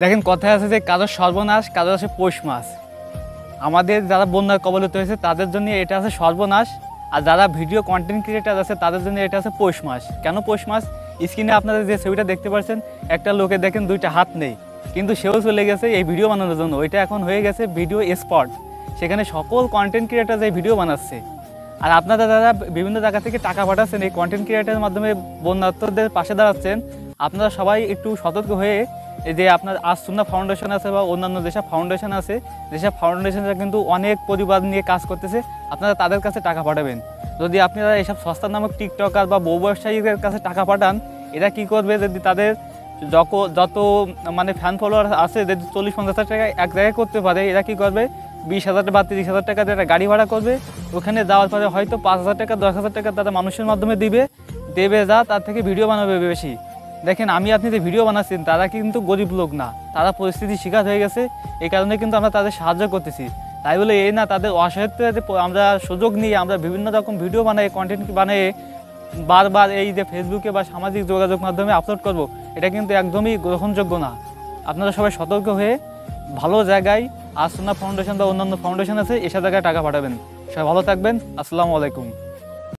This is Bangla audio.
দেখেন কথায় আছে যে কারোর সর্বনাশ কারোর আছে পৌষ মাস। আমাদের যারা বন্যার কবলিত হয়েছে তাদের জন্য এটা আছে সর্বনাশ, আর যারা ভিডিও কন্টেন্ট ক্রিয়েটার আছে তাদের জন্য এটা আছে পৌষ মাস। কেন পৌষ মাস? স্ক্রিনে আপনারা যে ছবিটা দেখতে পাচ্ছেন, একটা লোকে দেখেন দুইটা হাত নেই, কিন্তু সেও চলে গেছে এই ভিডিও বানানোর জন্য। ওইটা এখন হয়ে গেছে ভিডিও স্পট, সেখানে সকল কন্টেন্ট ক্রিয়েটার যে ভিডিও বানাচ্ছে। আর আপনারা যারা বিভিন্ন জায়গা থেকে টাকা পাঠাচ্ছেন এই কন্টেন্ট ক্রিয়েটারের মাধ্যমে বন্যার্থদের পাশে দাঁড়াচ্ছেন, আপনারা সবাই একটু সতর্ক হয়ে এই যে আপনার আজ সুন্নাহ ফাউন্ডেশন আছে বা অন্যান্য যেসব ফাউন্ডেশন আছে, যেসব ফাউন্ডেশনরা কিন্তু অনেক পরিবার নিয়ে কাজ করতেছে, আপনারা তাদের কাছে টাকা পাঠাবেন। যদি আপনারা এইসব সস্তা নামক টিকটকার বা বউ ব্যবসায়ীদের কাছে টাকা পাঠান, এরা কি করবে, যদি তাদের যত মানে ফ্যান ফলোয়ার আছে, যদি 40-50 টাকা এক জায়গায় করতে পারে, এরা কি করবে 20,000 বা 30,000 টাকা দিয়ে একটা গাড়ি ভাড়া করবে। ওখানে যাওয়ার পরে হয়তো 5,000 টাকা 10,000 টাকা তারা মানুষের মাধ্যমে দেবে যা তার থেকে ভিডিও বানাবে বেশি। দেখেন আমি আপনি যে ভিডিও বানাচ্ছেন তারা কিন্তু গরিব লোক না, তারা পরিস্থিতির শিকার হয়ে গেছে, এই কারণে কিন্তু আমরা তাদের সাহায্য করতেছি। তাই বলে এই না তাদের অসহায়ত্ব আমরা সুযোগ নিয়ে আমরা বিভিন্ন রকম ভিডিও বানাই, কন্টেন্ট বানিয়ে বারবার এই যে ফেসবুকে বা সামাজিক যোগাযোগ মাধ্যমে আপলোড করব, এটা কিন্তু একদমই গ্রহণযোগ্য না। আপনারা সবাই সতর্ক হয়ে ভালো জায়গায় আজ সুন্নাহ ফাউন্ডেশন বা অন্যান্য ফাউন্ডেশন আছে এসব জায়গায় টাকা পাঠাবেন। সবাই ভালো থাকবেন। আসসালামু আলাইকুম।